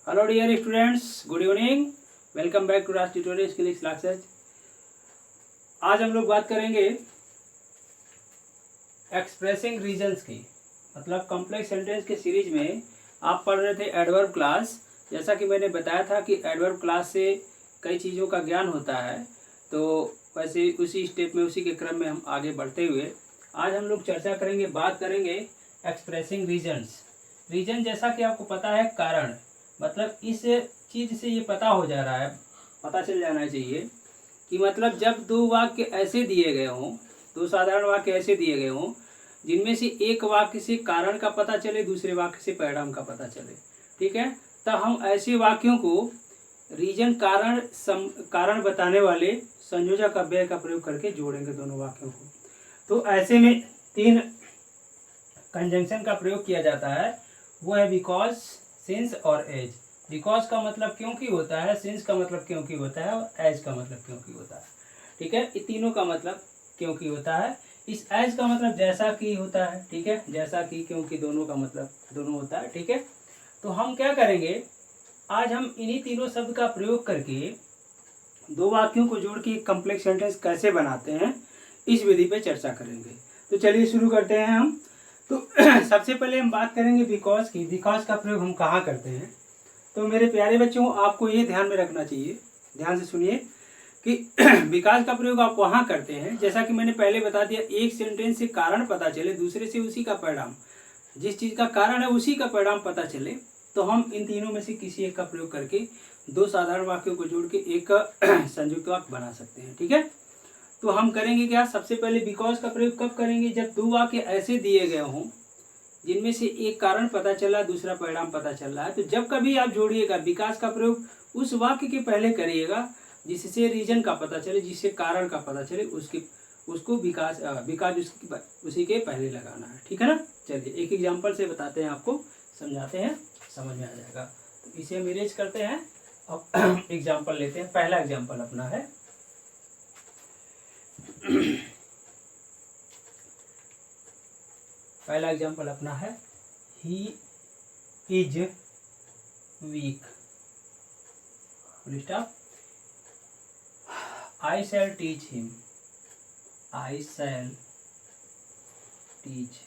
Hello dear students, good evening. Welcome back to Raj tutorial skill classes. आज हम लोग बात करेंगे एक्सप्रेसिंग रीजंस की, मतलब कॉम्प्लेक्स सेंटेंस के सीरीज में आप पढ़ रहे थे एडवर्ब क्लास। जैसा कि मैंने बताया था कि एडवर्ब क्लास से कई चीज़ों का ज्ञान होता है, तो वैसे उसी स्टेप में, उसी के क्रम में हम आगे बढ़ते हुए आज हम लोग चर्चा करेंगे, बात करेंगे एक्सप्रेसिंग रीजंस। रीजन जैसा कि आपको पता है कारण, मतलब इस चीज़ से ये पता हो जा रहा है, पता चल जाना चाहिए कि मतलब जब दो वाक्य ऐसे दिए गए हों, दो साधारण वाक्य ऐसे दिए गए हों जिनमें से एक वाक्य से कारण का पता चले, दूसरे वाक्य से परिणाम का पता चले, ठीक है, तब हम ऐसे वाक्यों को रीजन कारण बताने वाले संयोजक अव्यय का प्रयोग करके जोड़ेंगे दोनों वाक्यों को। तो ऐसे में तीन कंजंक्शन का प्रयोग किया जाता है, वो है बिकॉज, सिंस और एज। बिकॉज का मतलब क्योंकि होता है, सिंस का मतलब क्योंकि होता है, और एज का मतलब क्योंकि होता है। ठीक है, ये तीनों का मतलब क्योंकि होता है। इस एज का मतलब जैसा कि होता है, ठीक है, जैसा कि, क्योंकि, दोनों का मतलब दोनों होता है। ठीक है, तो हम क्या करेंगे, आज हम इन्हीं तीनों शब्द का प्रयोग करके दो वाक्यों को जोड़ के एक कॉम्प्लेक्स सेंटेंस कैसे बनाते हैं, इस विधि पे चर्चा करेंगे। तो चलिए शुरू करते हैं हम। तो सबसे पहले हम बात करेंगे बिकॉज की। बिकॉज का प्रयोग हम कहाँ करते हैं, तो मेरे प्यारे बच्चों, आपको ये ध्यान में रखना चाहिए, ध्यान से सुनिए कि विकास का प्रयोग आप वहाँ करते हैं, जैसा कि मैंने पहले बता दिया, एक सेंटेंस से कारण पता चले, दूसरे से उसी का परिणाम, जिस चीज़ का कारण है उसी का परिणाम पता चले, तो हम इन तीनों में से किसी एक का प्रयोग करके दो साधारण वाक्यों को जोड़ के एक संयुक्त वाक्य बना सकते हैं। ठीक है, तो हम करेंगे क्या, सबसे पहले बिकॉज का प्रयोग कब करेंगे, जब दो वाक्य ऐसे दिए गए हों जिनमें से एक कारण पता चला, दूसरा परिणाम पता चल रहा है। तो जब कभी आप जोड़िएगा, विकास का प्रयोग उस वाक्य के पहले करिएगा जिससे रीजन का पता चले, जिससे कारण का पता चले, उसको विकास उसी के पहले लगाना है। ठीक है ना। चलिए एक एग्जांपल से बताते हैं, आपको समझाते हैं, समझ में आ जाएगा। तो इसे हम इरेज करते हैं। अब एग्जाम्पल लेते हैं। पहला एग्जाम्पल अपना है पहला एग्जाम्पल अपना है, he is weak, stop, I shall teach him, I shall teach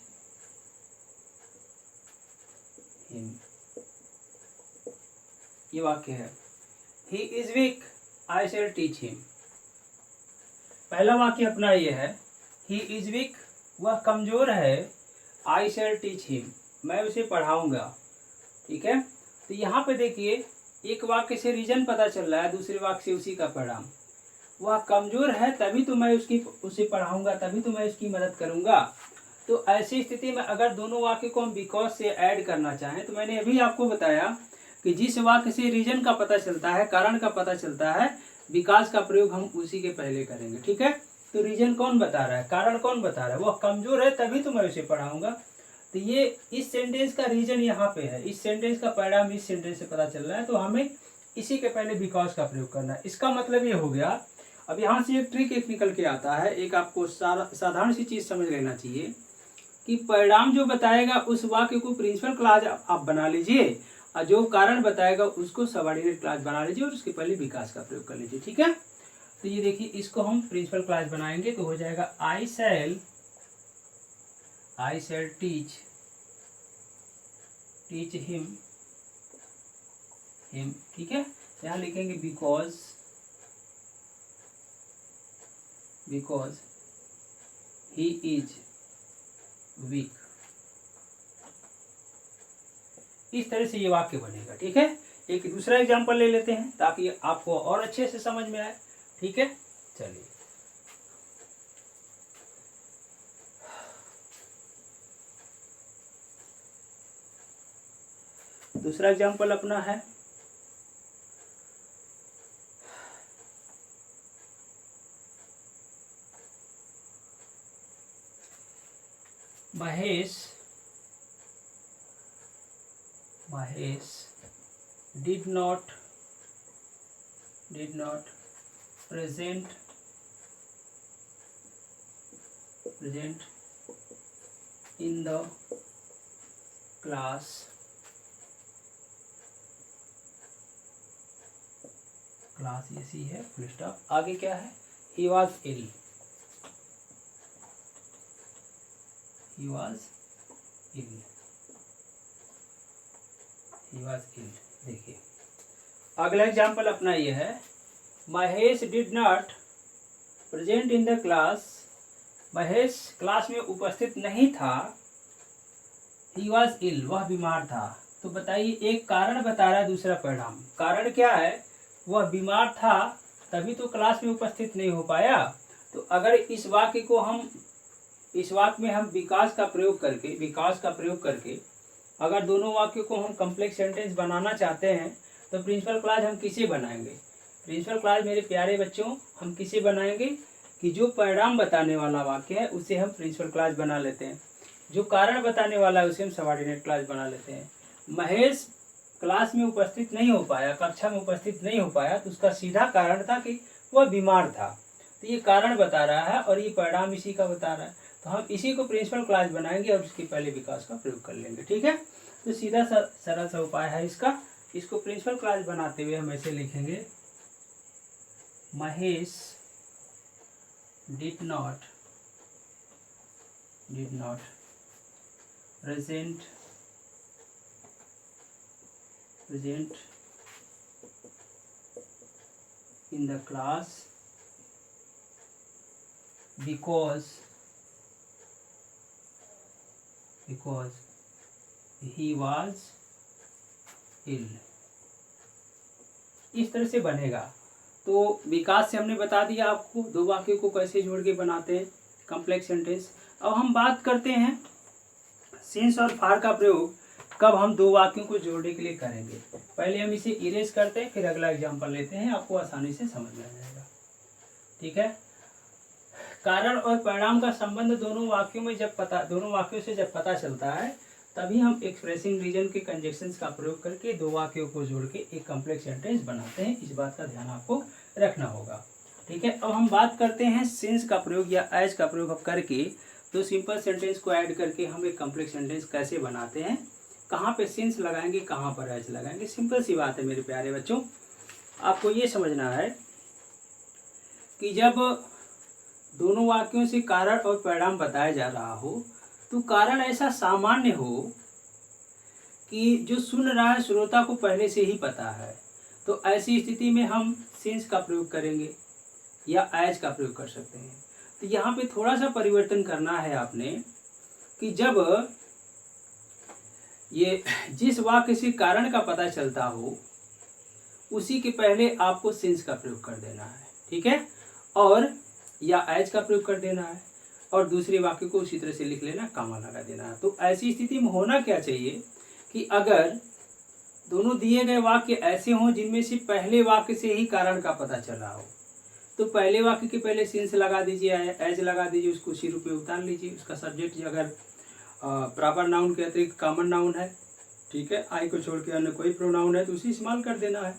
him, ये वाक्य है। He is weak, I shall teach him. पहला वाक्य अपना ये है, ही इज वीक, वह कमजोर है, आई शैल टीच हिम, मैं उसे पढ़ाऊंगा। ठीक है, तो यहाँ पे देखिए, एक वाक्य से रीजन पता चल रहा है, दूसरे वाक्य से उसी का परिणाम। वह कमजोर है तभी तो मैं उसे पढ़ाऊंगा, तभी तो मैं उसकी मदद करूंगा। तो ऐसी स्थिति में अगर दोनों वाक्य को हम बिकॉज से ऐड करना चाहें, तो मैंने अभी आपको बताया कि जिस वाक्य से रीजन का पता चलता है, कारण का पता चलता है, विकास का प्रयोग हम उसी के पहले करेंगे। ठीक है, तो रीजन कौन बता रहा है, कारण कौन बता रहा है, वह कमजोर है तभी तो मैं उसे पढ़ाऊंगा। तो ये इस सेंटेंस का रीजन यहाँ पे है, इस सेंटेंस का परिणाम इस सेंटेंस से पता चल रहा है, तो हमें इसी के पहले बिकॉज का प्रयोग करना है। इसका मतलब ये हो गया। अब यहाँ से एक ट्रिक एक निकल के आता है, एक आपको साधारण सी चीज समझ लेना चाहिए कि परिणाम जो बताएगा उस वाक्य को प्रिंसिपल क्लॉज आप बना लीजिए, और जो कारण बताएगा उसको सबऑर्डिनेट क्लॉज बना लीजिए, और उसके पहले विकास का प्रयोग कर लीजिए। ठीक है, तो ये देखिए, इसको हम प्रिंसिपल क्लॉज बनाएंगे तो हो जाएगा, आई शैल टीच हिम। ठीक है, यहाँ लिखेंगे बिकॉज ही इज वीक। इस तरह से ये वाक्य बनेगा। ठीक है, एक दूसरा एग्जांपल ले लेते हैं ताकि आपको और अच्छे से समझ में आए। ठीक है, चलिए दूसरा एग्जांपल अपना है, Mahesh did not present in the class class ये सी है, फुल स्टॉप। आगे क्या है, he was ill, he was ill, he was ill. देखिए अगला एग्जाम्पल अपना ये है, Mahesh did not present in the class, Mahesh class में उपस्थित नहीं था, ही वॉज इल, वह बीमार था। तो बताइए, एक कारण बता रहा है, दूसरा परिणाम। कारण क्या है, वह बीमार था तभी तो क्लास में उपस्थित नहीं हो पाया। तो अगर इस वाक्य को हम, इस वाक्य में हम विकास का प्रयोग करके अगर दोनों वाक्यों को हम कम्प्लेक्स सेंटेंस बनाना चाहते हैं तो प्रिंसिपल क्लॉज हम किसे बनाएंगे? प्रिंसिपल क्लॉज मेरे प्यारे बच्चों हम किसे बनाएंगे कि जो परिणाम बताने वाला वाक्य है उसे हम प्रिंसिपल क्लॉज बना लेते हैं, जो कारण बताने वाला है उसे हम सबऑर्डिनेट क्लॉज बना लेते हैं। महेश क्लास में उपस्थित नहीं हो पाया, कक्षा में उपस्थित नहीं हो पाया, तो उसका सीधा कारण था कि वह बीमार था। तो ये कारण बता रहा है और ये परिणाम इसी का बता रहा है, तो हम इसी को प्रिंसिपल क्लॉज बनाएंगे और उसके पहले विकास का प्रयोग कर लेंगे। ठीक है, तो सीधा सरल सा उपाय है इसका। इसको प्रिंसिपल क्लॉज बनाते हुए हम ऐसे लिखेंगे, Mahesh did not present in the class because he was ill। इस तरह से बनेगा। तो विकास से हमने बता दिया आपको दो वाक्यों को कैसे जोड़ के बनाते हैं कॉम्प्लेक्स सेंटेंस। अब हम बात करते हैं सिंस और फार का प्रयोग कब हम दो वाक्यों को जोड़ने के लिए करेंगे। पहले हम इसे इरेज करते हैं, फिर अगला एग्जांपल लेते हैं, आपको आसानी से समझ में आ जाएगा। ठीक है, कारण और परिणाम का संबंध दोनों वाक्यों से जब पता चलता है तभी हम एक्सप्रेसिंग रीजन के कंजक्शंस का प्रयोग करके दो वाक्यों को जोड़ के एक कॉम्प्लेक्स सेंटेंस बनाते हैं। इस बात का ध्यान आपको रखना होगा। ठीक है, अब हम बात करते हैं सिंस का प्रयोग या एज का प्रयोग करके दो सिंपल सेंटेंस को ऐड करके हम एक कॉम्प्लेक्स सेंटेंस कैसे बनाते हैं। कहाँ पे सिंस लगाएंगे, कहाँ पर एज लगाएंगे, सिंपल सी बात है मेरे प्यारे बच्चों। आपको ये समझना है कि जब दोनों वाक्यों से कारण और परिणाम बताया जा रहा हो तो कारण ऐसा सामान्य हो कि जो सुन रहा है श्रोता को पहले से ही पता है, तो ऐसी स्थिति में हम सिंस का प्रयोग करेंगे या एज का प्रयोग कर सकते हैं। तो यहाँ पे थोड़ा सा परिवर्तन करना है आपने कि जब ये जिस वाक्य से कारण का पता चलता हो उसी के पहले आपको सिंस का प्रयोग कर देना है। ठीक है, और या एज का प्रयोग कर देना है और दूसरे वाक्य को उसी तरह से लिख लेना, कॉमा लगा देना है। तो ऐसी स्थिति में होना क्या चाहिए कि अगर दोनों दिए गए वाक्य ऐसे हों जिनमें से पहले वाक्य से ही कारण का पता चला हो तो पहले वाक्य के पहले सिंस लगा दीजिए, एज लगा दीजिए, उसको उसी रूप में उतार लीजिए। उसका सब्जेक्ट अगर प्रॉपर नाउन के अतिरिक्त कॉमन नाउन है, ठीक है, आई को छोड़ के अन्य कोई प्रोनाउन है तो उसे इस्तेमाल कर देना है।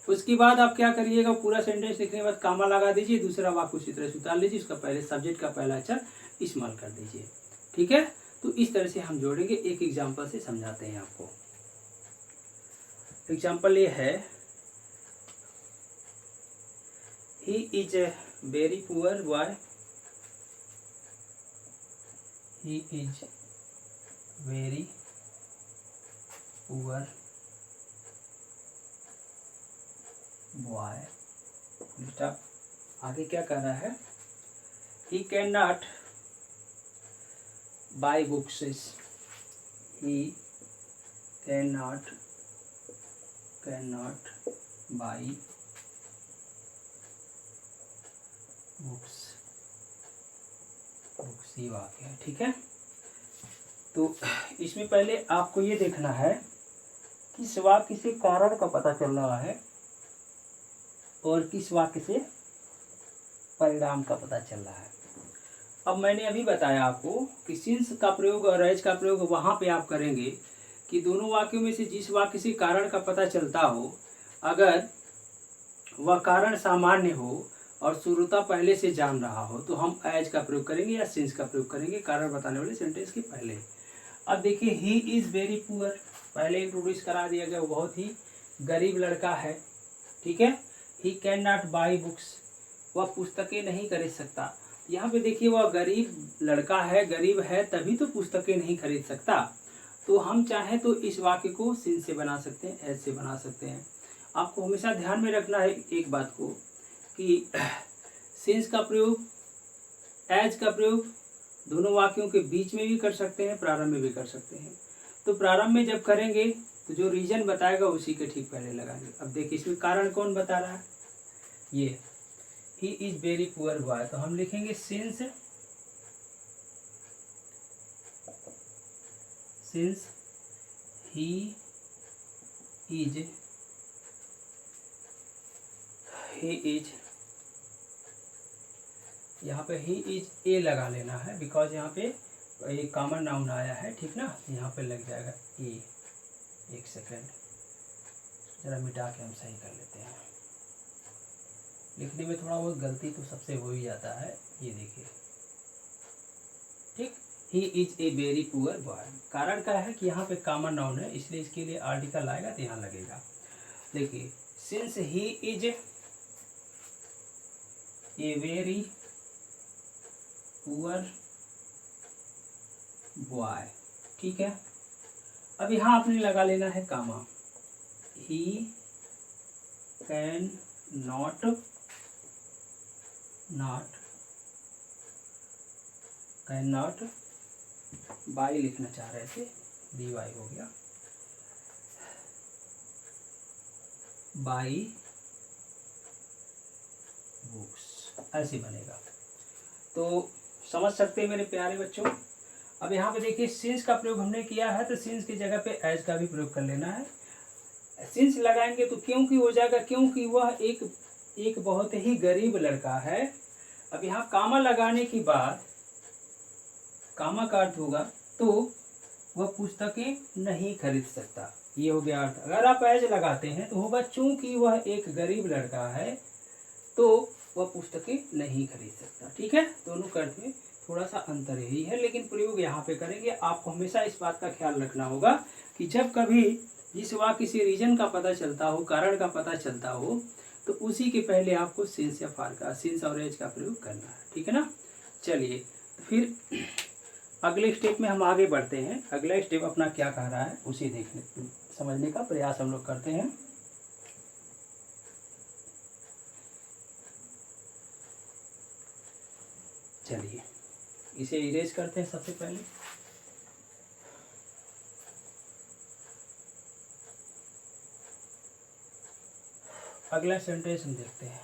उसके बाद आप क्या करिएगा, पूरा सेंटेंस लिखने के बाद कॉमा लगा दीजिए, दूसरा वाक्य उसी तरह से उतार लीजिए, उसका पहले सब्जेक्ट का पहला अक्षर इस्तेमाल कर दीजिए। ठीक है, तो इस तरह से हम जोड़ेंगे। एक एग्जाम्पल से समझाते हैं आपको। एग्जाम्पल ये है, he is a very poor boy, he is very poor boy. आगे क्या कर रहा है, he can not buy books, he can not buy books, ये वाक्य है। ठीक है, तो इसमें पहले आपको ये देखना है किस वाक्य से कारण का पता चल रहा है और किस वाक्य से परिणाम का पता चल रहा है। अब मैंने अभी बताया आपको कि सिंस का प्रयोग और एज का प्रयोग वहाँ पे आप करेंगे कि दोनों वाक्यों में से जिस वाक्य से कारण का पता चलता हो, अगर वह कारण सामान्य हो और श्रोता पहले से जान रहा हो तो हम एज का प्रयोग करेंगे या सिंस का प्रयोग करेंगे कारण बताने वाले सेंटेंस के पहले। अब देखिए, ही इज़ वेरी पुअर, पहले इंट्रोड्यूस करा दिया गया, वो बहुत ही गरीब लड़का है। ठीक है, he can not by books, वह पुस्तकें नहीं खरीद सकता। यहाँ पे देखिए वह गरीब लड़का है, गरीब है तभी तो पुस्तकें नहीं खरीद सकता। तो हम चाहें तो इस वाक्य को सिंस से बना सकते हैं, एज से बना सकते हैं। आपको हमेशा ध्यान में रखना है एक बात को कि सिंस का प्रयोग, एज का प्रयोग दोनों वाक्यों के बीच में भी कर सकते हैं, प्रारंभ में भी कर सकते हैं। तो प्रारंभ में जब करेंगे तो जो रीजन बताएगा उसी के ठीक पहले लगाएंगे। अब देखिए इसमें कारण कौन बता रहा है, ये ही इज वेरी पुअर बॉय, तो हम लिखेंगे सिंस ही इज, यहाँ पे ही इज ए लगा लेना है, बिकॉज यहाँ पे एक कॉमन नाउन आया है, ठीक ना, यहाँ पे लग जाएगा ए। एक सेकेंड जरा मिटा के हम सही कर लेते हैं, लिखने में थोड़ा बहुत गलती तो सबसे हो ही जाता है। ये देखिए, ठीक, ही is a very poor boy. कारण क्या है कि यहाँ पे कॉमन नाउन है, इसलिए इसके लिए आर्टिकल आएगा तो यहाँ लगेगा। देखिए since he is a very poor boy, ठीक है। अब यहाँ आपने लगा लेना है कामा, ही कैन नॉट बाई लिखना चाह रहे थे, डी वाई हो गया, बाई बुक्स, ऐसे बनेगा। तो समझ सकते हैं मेरे प्यारे बच्चों। अब यहाँ पे देखिए सिंस का प्रयोग हमने किया है, तो सिंस की जगह पे एज का भी प्रयोग कर लेना है। सिंस लगाएंगे तो क्योंकि हो जाएगा, क्योंकि वह एक बहुत ही गरीब लड़का है। अब यहाँ कामा लगाने के बाद कामा का अर्थ होगा तो वह पुस्तकें नहीं खरीद सकता, ये हो गया अर्थ। अगर आप एज लगाते हैं तो होगा चूंकि वह एक गरीब लड़का है तो वह पुस्तकें नहीं खरीद सकता, ठीक है। दोनों का अर्थ में थोड़ा सा अंतर यही है, लेकिन प्रयोग यहाँ पे करेंगे। आपको हमेशा इस बात का ख्याल रखना होगा कि जब कभी जिस वाक्य से रीजन का पता चलता हो, कारण का पता चलता हो, तो उसी के पहले आपको सिंस या फार का, सिंस और एज का प्रयोग करना है, ठीक है ना। चलिए फिर अगले स्टेप में हम आगे बढ़ते हैं। अगला स्टेप अपना क्या कह रहा है उसे देखने समझने का प्रयास हम लोग करते हैं। चलिए इसे इरेज करते हैं सबसे पहले। अगला सेंटेंस हम देखते हैं।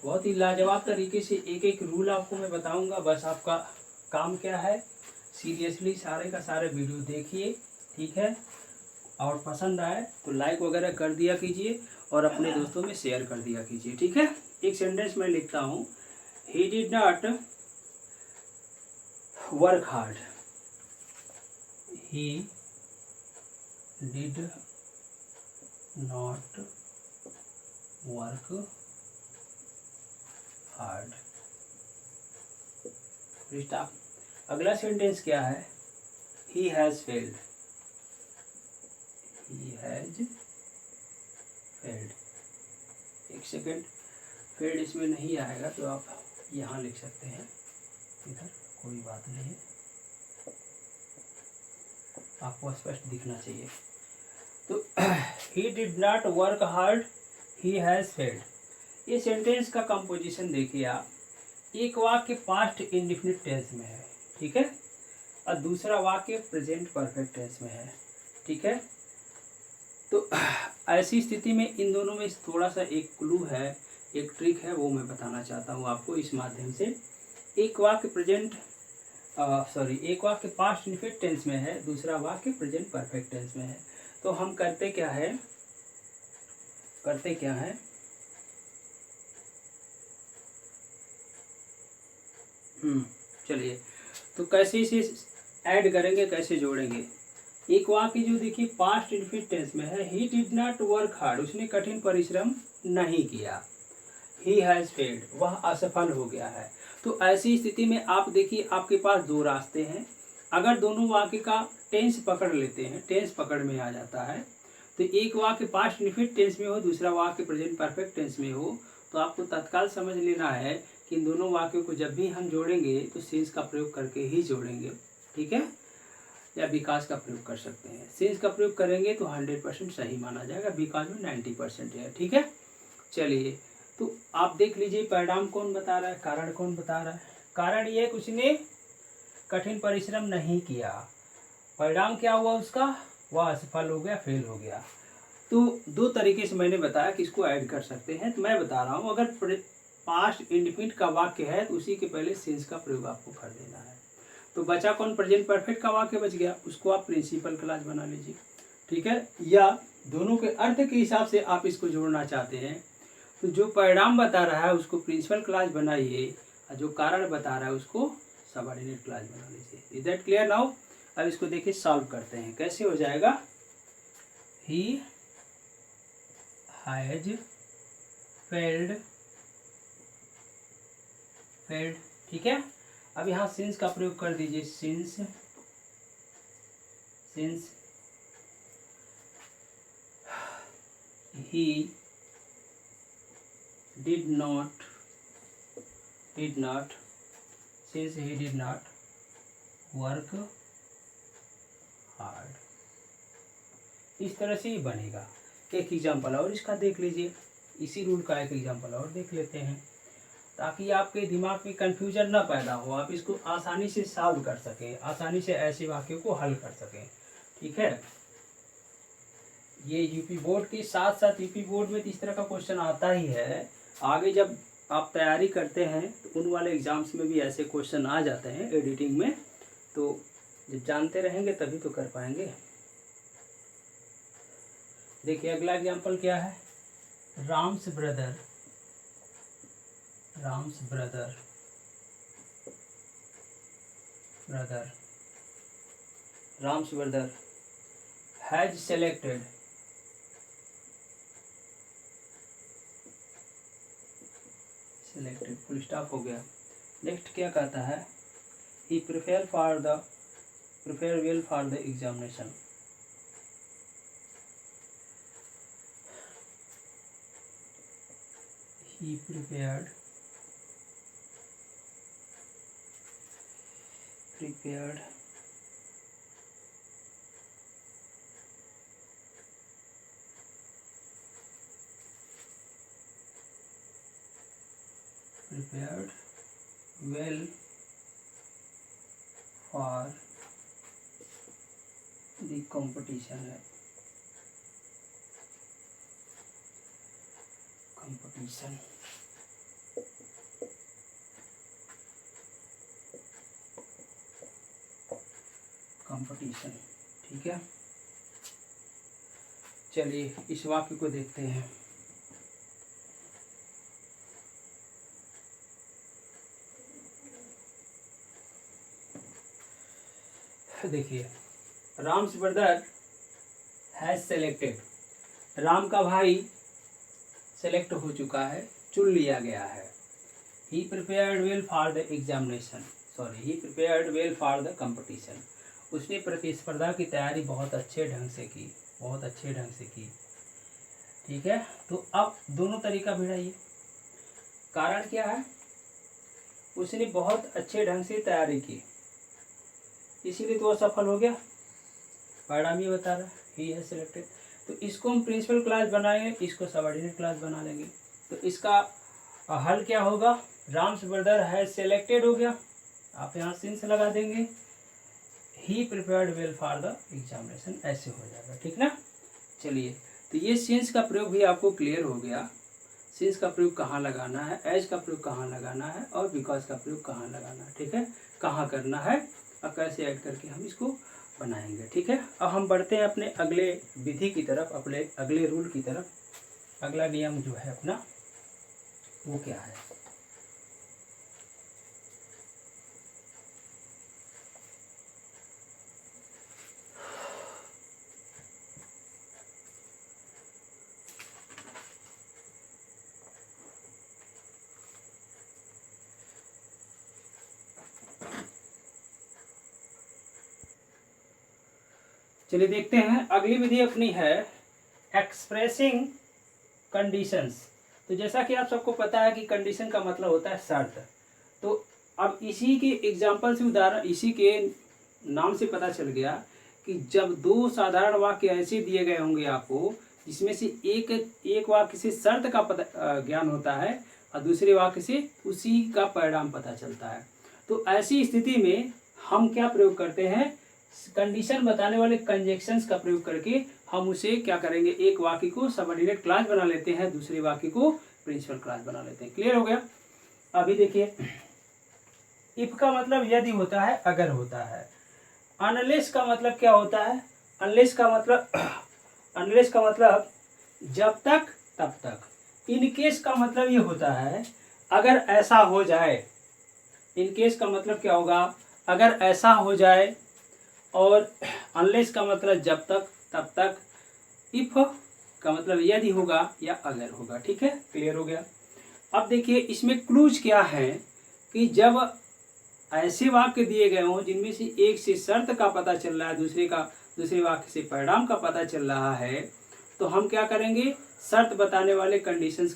बहुत ही लाजवाब तरीके से एक एक रूल आपको मैं बताऊंगा, बस आपका काम क्या है, सीरियसली सारे का सारे वीडियो देखिए, ठीक है। और पसंद आए तो लाइक वगैरह कर दिया कीजिए और अपने दोस्तों में शेयर कर दिया कीजिए, ठीक है। एक सेंटेंस मैं लिखता हूँ, he did not work hard, he did not work hard। Stop. अगला सेंटेंस क्या है, he has failed, he has failed। एक सेकेंड, failed इसमें नहीं आएगा तो आप यहाँ लिख सकते हैं, इधर कोई बात नहीं है, आपको स्पष्ट दिखना चाहिए। तो he did not work hard, he has failed। ये सेंटेंस का कंपोजिशन देखिए आप, एक वाक्य पास्ट इंडेफिनिट टेंस में है, ठीक है, और दूसरा वाक्य प्रेजेंट परफेक्ट टेंस में है, ठीक है। तो ऐसी स्थिति में इन दोनों में थोड़ा सा एक क्लू है, एक ट्रिक है, वो मैं बताना चाहता हूँ आपको इस माध्यम से। एक वाक्य एक वाक्य पास्ट इंडेफिनिट टेंस में है, दूसरा वाक्य प्रेजेंट परफेक्ट टेंस में है। तो हम करते क्या है, चलिए तो कैसे इसे ऐड करेंगे, कैसे जोड़ेंगे। एक वाक्य जो देखिए पास्ट इंडेफिनिट टेंस में है, he did not work hard, उसने कठिन परिश्रम नहीं किया, ही हैज़ फेल्ड, वह असफल हो गया है। तो ऐसी स्थिति में आप देखिए आपके पास दो रास्ते हैं। अगर दोनों वाक्य का टेंस पकड़ लेते हैं, टेंस पकड़ में आ जाता है, तो एक वाक्य पास्ट इंडेफिनिट टेंस में हो, दूसरा वाक्य प्रेजेंट परफेक्ट टेंस में हो, तो आपको तत्काल समझ लेना है कि इन दोनों वाक्यों को जब भी हम जोड़ेंगे तो सिंस का प्रयोग करके ही जोड़ेंगे। ठीक है, या बिकॉज का प्रयोग कर सकते हैं। सिंस का प्रयोग करेंगे तो 100% सही माना जाएगा, बिकॉज में 90% है। ठीक है, चलिए तो आप देख लीजिए परिणाम कौन बता रहा है, कारण कौन बता रहा है। कारण ये कुछ ने कठिन परिश्रम नहीं किया, परिणाम क्या हुआ उसका, वह असफल हो गया, फेल हो गया। तो दो तरीके से मैंने बताया कि इसको ऐड कर सकते हैं। तो मैं बता रहा हूँ अगर पास्ट इंडेफिनिट का वाक्य है तो उसी के पहले सिंस का प्रयोग आपको कर देना है। तो बचा कौन, प्रेजेंट परफेक्ट का वाक्य बच गया, उसको आप प्रिंसिपल क्लॉज बना लीजिए। ठीक है, या दोनों के अर्थ के हिसाब से आप इसको जोड़ना चाहते हैं तो जो परिणाम बता रहा है उसको प्रिंसिपल क्लॉज बनाइए, और जो कारण बता रहा है उसको सबऑर्डिनेट क्लॉज बना लीजिए। Is that clear now. अब इसको देखिए सॉल्व करते हैं, कैसे हो जाएगा। ही हैज फेल्ड, ठीक है। अब यहाँ सिंस का प्रयोग कर दीजिए, since he did not since he did not work hard, इस तरह से ही बनेगा। एक एग्जाम्पल और इसका देख लीजिए, इसी रूल का एक एग्जाम्पल और देख लेते हैं ताकि आपके दिमाग में कंफ्यूजन ना पैदा हो, आप इसको आसानी से सॉल्व कर सकें, आसानी से ऐसे वाक्यों को हल कर सकें। ठीक है, ये यूपी बोर्ड के साथ साथ यूपी बोर्ड में इस तरह का क्वेश्चन आता ही है। आगे जब आप तैयारी करते हैं तो उन वाले एग्जाम्स में भी ऐसे क्वेश्चन आ जाते हैं एडिटिंग में, तो जब जानते रहेंगे तभी तो कर पाएंगे। देखिए अगला एग्जाम्पल क्या है, Ram's brother has selected full stop हो गया। नेक्स्ट क्या कहता है, he prepare well for the examination, he prepared well for the competition है, कंपटीशन। ठीक है, चलिए इस वाक्य को देखते हैं। देखिए Ram's brother has selected, Ram का भाई सेलेक्ट हो चुका है, चुन लिया गया है। He prepared well for the examination, he prepared well for the competition, उसने प्रतिस्पर्धा की तैयारी बहुत अच्छे ढंग से की। ठीक है, तो अब दोनों तरीका भिड़ाइए। कारण क्या है, उसने बहुत अच्छे ढंग से तैयारी की इसीलिए तो असफल हो गया, परिणाम ये बता रहा है, ही है सिलेक्टेड। तो इसको हम प्रिंसिपल क्लास बनाएंगे, इसको सबऑर्डिनेट क्लास बना लेंगे। तो इसका हल क्या होगा, राम्स ब्रदर है सिलेक्टेड हो गया, आप यहाँ सिंस लगा देंगे, he prepared well for the examination, ऐसे हो जाएगा। ठीक ना, चलिए तो ये सिंस का प्रयोग भी आपको क्लियर हो गया। सिंस का प्रयोग कहाँ लगाना है, एज का प्रयोग कहाँ लगाना है, और बिकॉज का प्रयोग कहाँ लगाना है। ठीक है, कहाँ करना है और कैसे ऐड करके हम इसको बनाएंगे। ठीक है, अब हम बढ़ते हैं अपने अगले विधि की तरफ, अपने अगले रूल की तरफ। अगला नियम जो है अपना वो क्या है, चलिए देखते हैं। अगली विधि अपनी है एक्सप्रेसिंग कंडीशंस। तो जैसा कि आप सबको पता है कि कंडीशन का मतलब होता है शर्त। तो अब इसी के एग्जाम्पल से, उदाहरण इसी के नाम से पता चल गया कि जब दो साधारण वाक्य ऐसे दिए गए होंगे आपको, जिसमें से एक वाक्य से शर्त का पता ज्ञान होता है और दूसरे वाक्य से उसी का परिणाम पता चलता है, तो ऐसी स्थिति में हम क्या प्रयोग करते हैं, कंडीशन बताने वाले कंजक्शंस का प्रयोग करके हम उसे क्या करेंगे, एक वाक्य को सबऑर्डिनेट क्लास बना लेते हैं, दूसरे वाक्य को प्रिंसिपल क्लास बना लेते हैं। क्लियर हो गया। अभी देखिए, इफ का मतलब यदि होता है, अगर होता है। अनलेस का मतलब क्या होता है, अनलेस का मतलब जब तक तब तक। इन केस का मतलब ये होता है अगर ऐसा हो जाए। इन केस का मतलब क्या होगा, अगर ऐसा हो जाए। और अनलेस का मतलब जब तक तब तक। इफ का मतलब यदि होगा या अगर होगा। ठीक है, क्लियर हो गया। अब देखिए इसमें क्लूज क्या है कि जब ऐसे वाक्य दिए गए हों जिनमें से एक से शर्त का पता चल रहा है, दूसरे वाक्य से परिणाम का पता चल रहा है, तो हम क्या करेंगे, शर्त बताने वाले कंजक्शंस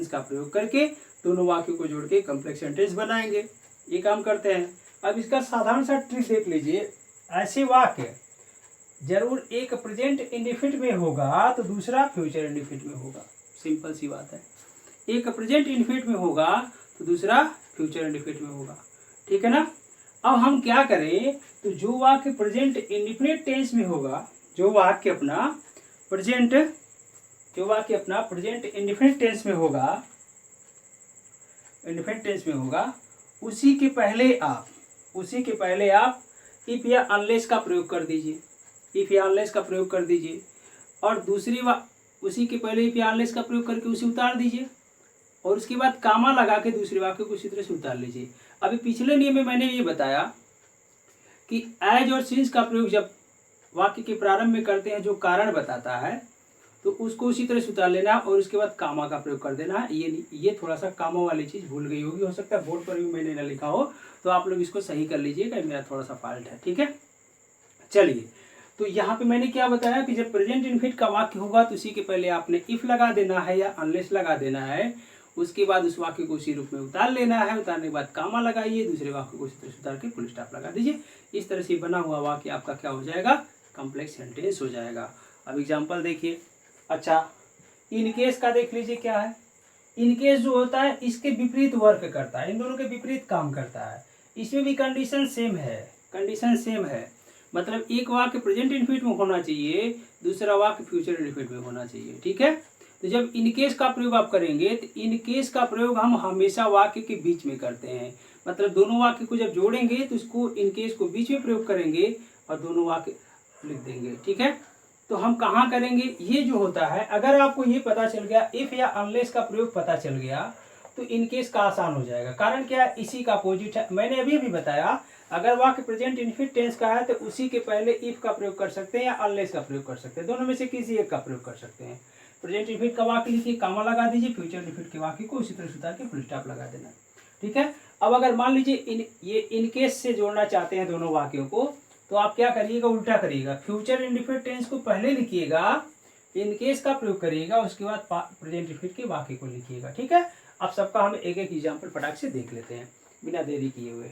का प्रयोग करके दोनों वाक्यों को जोड़ के कॉम्प्लेक्स सेंटेंस बनाएंगे। ये काम करते हैं। अब इसका साधारण सा ट्रिक देख लीजिए। ऐसे वाक्य जरूर एक प्रेजेंट इंडेफिनिट में होगा तो दूसरा फ्यूचर इंडेफिनिट में होगा। सिंपल सी बात है। एक प्रेजेंट इंडेफिनिट में होगा तो दूसरा फ्यूचर इंडेफिनिट में होगा। ठीक है ना। अब हम क्या करें, तो जो वाक्य प्रेजेंट इंडेफिनिट टेंस में होगा, जो वाक्य अपना प्रेजेंट इंडेफिनिट टेंस में होगा, उसी के पहले आप इफ या अनलेस का प्रयोग कर दीजिए। और उसी के पहले इफ या अनलेस का प्रयोग करके उसे उतार दीजिए, और उसके बाद कामा लगा के दूसरे वाक्य को उसी तरह से उतार लीजिए। अभी पिछले नियम में मैंने ये बताया कि एज और सिंस का प्रयोग जब वाक्य के प्रारंभ में करते हैं, जो कारण बताता है, तो उसको उसी तरह से उतार लेना और उसके बाद कामा का प्रयोग कर देना है। ये थोड़ा सा कामा वाली चीज़ भूल गई होगी, हो सकता है बोर्ड पर भी मैंने ना लिखा हो, तो आप लोग इसको सही कर लीजिएगा, मेरा थोड़ा सा फॉल्ट है। ठीक है, चलिए। तो यहाँ पे मैंने क्या बताया कि जब प्रेजेंट इनफिनिट का वाक्य होगा तो उसी के पहले आपने इफ लगा देना है या अनलेस लगा देना है। उसके बाद उस वाक्य को उसी रूप में उतार लेना है। उतारने के बाद कामा लगाइए, दूसरे वाक्य को उसी तरह से उतार के फुल स्टॉप लगा दीजिए। इस तरह से बना हुआ वाक्य आपका क्या हो जाएगा, कॉम्प्लेक्स सेंटेंस हो जाएगा। अब एग्जाम्पल देखिए। अच्छा, इनकेस का देख लीजिए क्या है। इनकेस जो होता है इसके विपरीत वर्क करता है, इन दोनों के विपरीत काम करता है। इसमें भी कंडीशन सेम है। मतलब एक वाक्य प्रेजेंट इनफिनिट में होना चाहिए, दूसरा वाक्य फ्यूचर इनफिनिट में होना चाहिए। ठीक है। तो जब इनकेस का प्रयोग आप करेंगे तो इनकेस का प्रयोग हम हमेशा वाक्य के बीच में करते हैं। मतलब दोनों वाक्य को जब जोड़ेंगे तो इसको इनकेस को बीच में प्रयोग करेंगे और दोनों वाक्य लिख देंगे। ठीक है। तो हम कहाँ करेंगे, ये जो होता है, अगर आपको ये पता चल गया, इफ या अनलेस का प्रयोग पता चल गया, तो इनकेस का आसान हो जाएगा। कारण क्या है, इसी का अपोजिट है। मैंने अभी भी बताया, अगर वाक्य प्रेजेंट इनफिनिट टेंस का है तो उसी के पहले इफ का प्रयोग कर सकते हैं या अनलेस का प्रयोग कर सकते हैं। दोनों में से किसी एक का प्रयोग कर सकते हैं। प्रेजेंट इनफिनिट का वाक्य लिखिए, कामा लगा दीजिए, फ्यूचर इनफिनिट के वाक्य को उसी तरह से उतार के फुल स्टॉप लगा देना। ठीक है। अब अगर मान लीजिए ये इनकेस से जोड़ना चाहते हैं दोनों वाक्यों को, तो आप क्या करिएगा, उल्टा करिएगा। फ्यूचर इंडेफिनिट टेंस को पहले लिखिएगा, इनकेस का प्रयोग करिएगा, उसके बाद प्रेजेंट इंडेफिनिट के वाक्य को लिखिएगा। ठीक है। अब सबका हम एक एक एग्जाम्पल फटाक से देख लेते हैं बिना देरी किए हुए।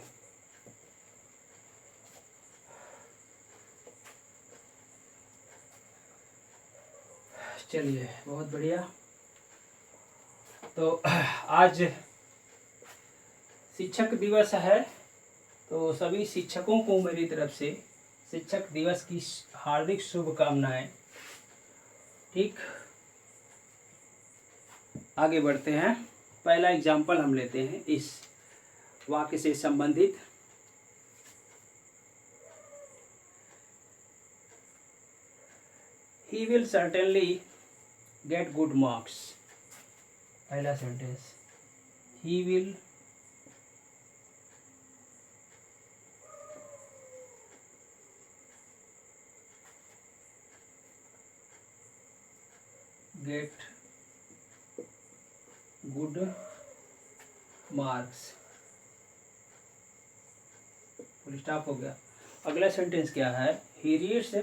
चलिए, बहुत बढ़िया। तो आज शिक्षक दिवस है, तो सभी शिक्षकों को मेरी तरफ से शिक्षक दिवस की हार्दिक शुभकामनाएं। ठीक, आगे बढ़ते हैं। पहला एग्जाम्पल हम लेते हैं इस वाक्य से संबंधित। He will certainly get good marks। पहला sentence, he will get good marks। Full stop हो गया। अगला सेंटेंस क्या है, he reads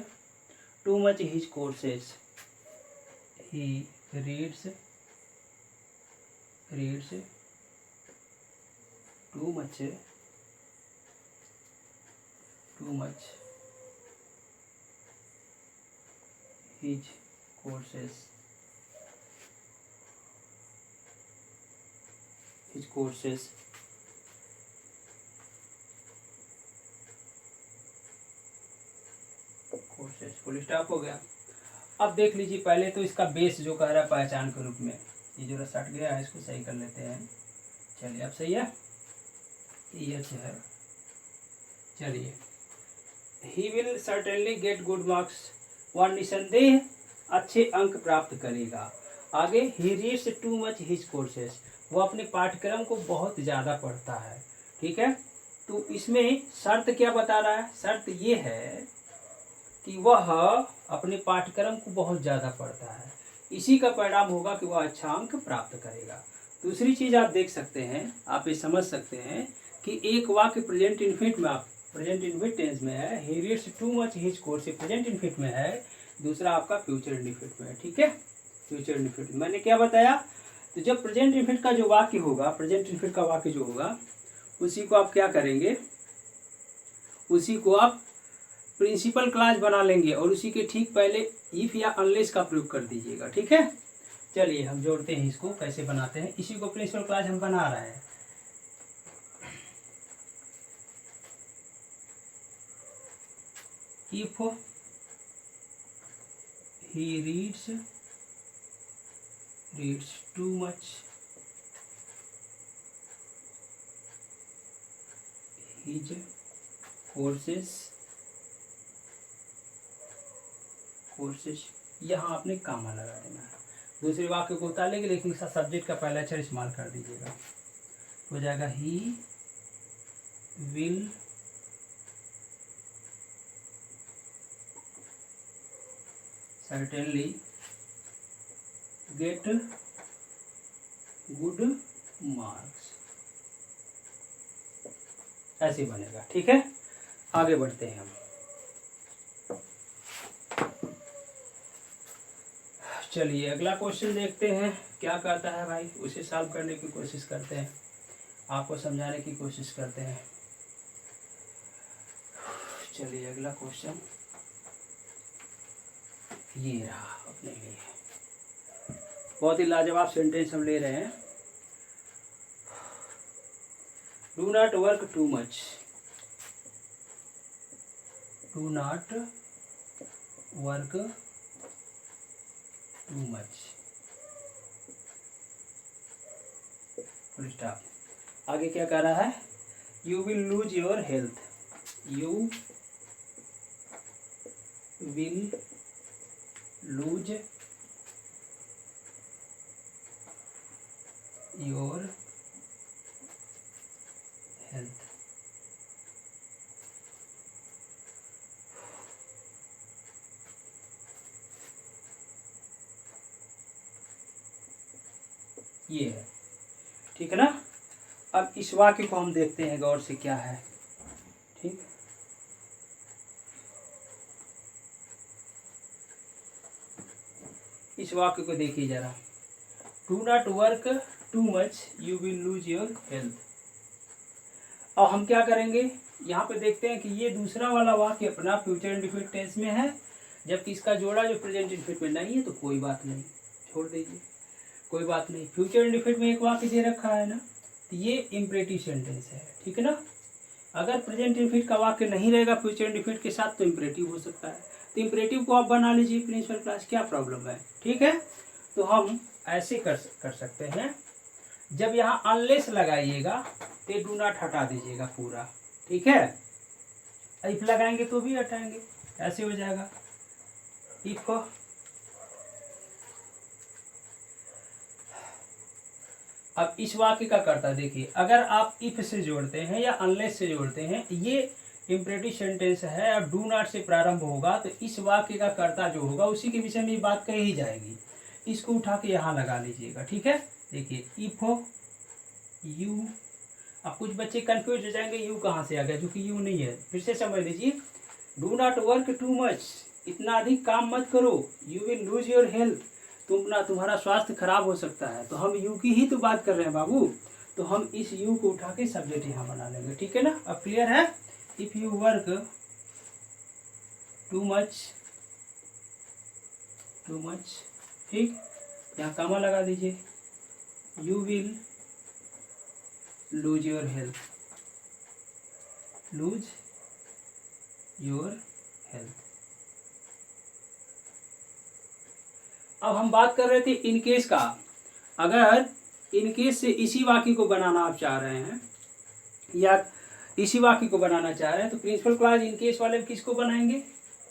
too much his courses. He reads too much his courses. Full stop हो गया। अब देख लीजिए, पहले तो इसका बेस जो कह रहा है पहचान के रूप में, ये जो रसट गया है इसको सही कर लेते हैं। चलिए अब सही है, ये अच्छा है। चलिए, he will certainly get good marks, वह निसंदेह अच्छे अंक प्राप्त करेगा। आगे, he reads too much his courses, वो अपने पाठ्यक्रम को बहुत ज़्यादा पढ़ता है। ठीक है, तो इसमें शर्त क्या बता रहा है? शर्त ये है कि वह अपने पाठ्यक्रम को बहुत ज़्यादा पढ़ता है, इसी का परिणाम होगा कि वह अच्छा अंक प्राप्त करेगा। दूसरी चीज़ आप देख सकते हैं, आप ये समझ सकते हैं कि एक वाक्य प्रेजेंट इन्फिनिट में, आप प्रेजेंट इन्फिनिट टेंस में है, he reads too much his course present infinite में है, दूसरा आपका फ्यूचर इन्फिनिट में है। ठीक है, फ्यूचर इन्फिनिट मैंने क्या बताया? तो जब प्रेजेंट इन्फिनिट का जो वाक्य होगा, प्रेजेंट इन्फिनिट का वाक्य जो होगा, उसी को आप क्या करेंगे, उसी को आप प्रिंसिपल क्लॉज बना लेंगे और उसी के ठीक पहले इफ या अनलेस का प्रयोग कर दीजिएगा। ठीक है, चलिए हम जोड़ते हैं, इसको कैसे बनाते हैं, इसी को प्रिंसिपल क्लॉज हम बना रहे हैं। If he reads too much his courses, यहाँ आपने कामा लगा देना है। दूसरे वाक्य को उतारेंगे लेकिन इसका सब्जेक्ट का पहला अक्षर इस्तेमाल कर दीजिएगा, हो जाएगा he will certainly get good marks, ऐसे बनेगा। ठीक है, आगे बढ़ते हैं हम। चलिए अगला क्वेश्चन देखते हैं क्या कहता है भाई, उसे सॉल्व करने की कोशिश करते हैं, आपको समझाने की कोशिश करते हैं। चलिए अगला क्वेश्चन ये रहा अपने लिए, बहुत ही लाजवाब सेंटेंस हम ले रहे हैं। Do not work too much, do not work too much, full stop. आगे क्या कह रहा है? You will lose your health, you will lose your health. ये है, ठीक है ना। अब इस वाक्य को हम देखते हैं गौर से क्या है। ठीक, इस वाक्य को देखिए जरा, do not work too much you will lose your health. अब हम क्या करेंगे, यहाँ पे देखते हैं कि ये दूसरा वाला वाक्य अपना फ्यूचर इंडेफिनिट टेंस में है, जबकि इसका जोड़ा जो प्रेजेंट इंडेफिनिट में नहीं है, तो कोई बात नहीं, छोड़ दीजिए, कोई बात नहीं। फ्यूचर इंडेफिनिट में एक वाक्य दे रखा है ना, तो ये इम्परेटिव सेंटेंस है, ठीक है ना। अगर प्रेजेंट इंडेफिनिट का वाक्य नहीं रहेगा फ्यूचर इंडेफिनिट के साथ, तो इम्परेटिव हो सकता है। तो इम्परेटिव को आप बना लीजिए प्रिंसिपल क्लास, क्या प्रॉब्लम है, ठीक है। तो हम ऐसे कर सकते हैं, जब यहाँ अनलेस लगाइएगा तो डू नॉट हटा दीजिएगा पूरा, ठीक है। इफ लगाएंगे तो भी हटाएंगे, ऐसे हो जाएगा। इफ अब इस वाक्य का कर्ता देखिए, अगर आप इफ से जोड़ते हैं या अनलेस से जोड़ते हैं, ये इम्परेटिव सेंटेंस है, अब डू नॉट से प्रारंभ होगा, तो इस वाक्य का कर्ता जो होगा उसी के विषय में बात कही जाएगी। इसको उठा के यहाँ लगा लीजिएगा, ठीक है। देखिए इफ यू, अब कुछ बच्चे कंफ्यूज हो जाएंगे, यू कहाँ से आ गया, जो कि यू नहीं है। फिर से समझ लीजिए, do not work too much, इतना अधिक काम मत करो, you will lose your health, तुम्हारा स्वास्थ्य खराब हो सकता है। तो हम यू की ही तो बात कर रहे हैं बाबू, तो हम इस यू को उठा के सब्जेक्ट यहाँ बना लेंगे, ठीक है ना। अब क्लियर है। If you work too much, ठीक, यहाँ कामा लगा दीजिए, you will lose your health, loose your health. अब हम बात कर रहे थे इनकेस का। अगर इनकेस से इसी वाक्य को बनाना आप चाह रहे हैं या इसी वाक्य को बनाना चाह रहे हैं तो प्रिंसिपल क्लॉज इनकेस वाले में किसको बनाएंगे,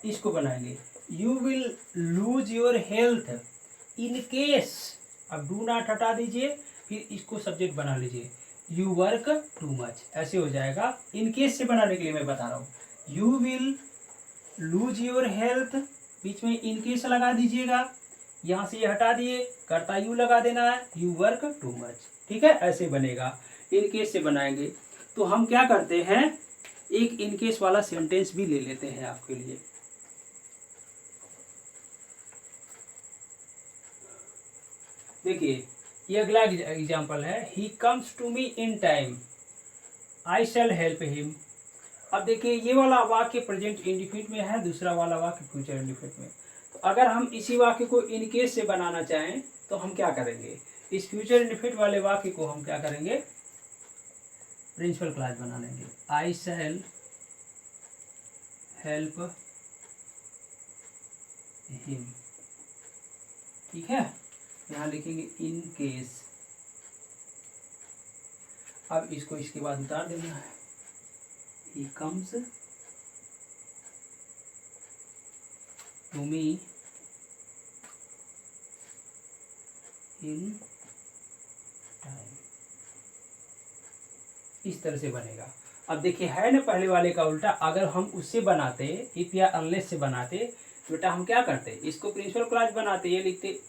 इसको बनाएंगे, you will lose your health in case. अब डू नॉट हटा दीजिए, फिर इसको सब्जेक्ट बना लीजिए, यू वर्क टू मच, ऐसे हो जाएगा। इन केस से बनाने के लिए मैं बता रहा हूँ, you will lose your health, बीच में इन केस लगा दीजिएगा, यहाँ से ये हटा दिए, कर्ता यू लगा देना है, यू वर्क टू मच, ठीक है, ऐसे बनेगा। इन केस से बनाएंगे तो हम क्या करते हैं, एक इन केस वाला सेंटेंस भी ले लेते हैं आपके लिए। देखिए ये अगला एग्जाम्पल है, he comes to me in time, I shall help him. अब देखिए ये वाला वाक्य प्रेजेंट इंडिफिनिट में है, दूसरा वाला वाक्य फ्यूचर इंडिफिनिट में। तो अगर हम इसी वाक्य को इन केस से बनाना चाहें तो हम क्या करेंगे, इस फ्यूचर इंडिफिनिट वाले वाक्य को हम क्या करेंगे, प्रिंसिपल क्लॉज बना लेंगे, आई शैल हेल्प हिम, ठीक है, यहाँ लिखेंगे इन केस। अब इसको इसके बाद उतार देना है, he comes to me in time, इस तरह से बनेगा। अब देखिए है ना पहले वाले का उल्टा, अगर हम उससे बनाते इफ या अनलेस से बनाते तो बेटा हम क्या करते, इसको प्रिंसिपल क्लॉज बनाते, ये लिखते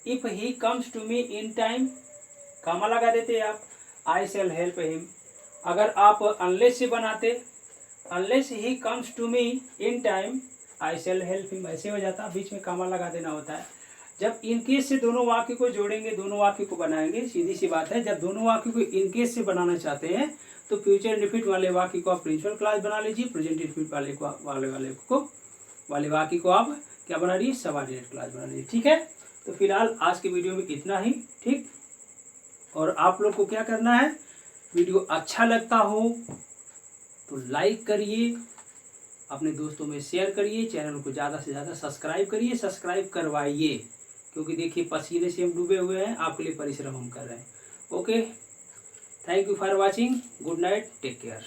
if he comes to me in time, comma लगा देते आप, आई शैल हेल्प हिम। अगर आप अनलेस से बनाते, unless he comes to me in time I shall help him, ऐसे हो जाता, बीच में कामा लगा देना होता है। जब इनकेस से दोनों वाक्य को जोड़ेंगे, दोनों वाक्य को बनाएंगे, सीधी सी बात है, जब दोनों वाक्य को इनकेस से बनाना चाहते हैं तो फ्यूचर इंडिफिनिट वाले वाक्य को आप प्रिंसिपल क्लॉज बना लीजिए, प्रेजेंट इंडिफिनिट वाले वाक्य को आप क्या बना लीजिए, सबऑर्डिनेट क्लॉज बना लीजिए, ठीक है। तो फिलहाल आज के वीडियो में इतना ही, ठीक। और आप लोग को क्या करना है, वीडियो अच्छा लगता हो तो लाइक करिए, अपने दोस्तों में शेयर करिए, चैनल को ज़्यादा से ज़्यादा सब्सक्राइब करिए, सब्सक्राइब करवाइए, क्योंकि देखिए पसीने से हम डूबे हुए हैं, आपके लिए परिश्रम हम कर रहे हैं। Okay, thank you for watching, good night, take care.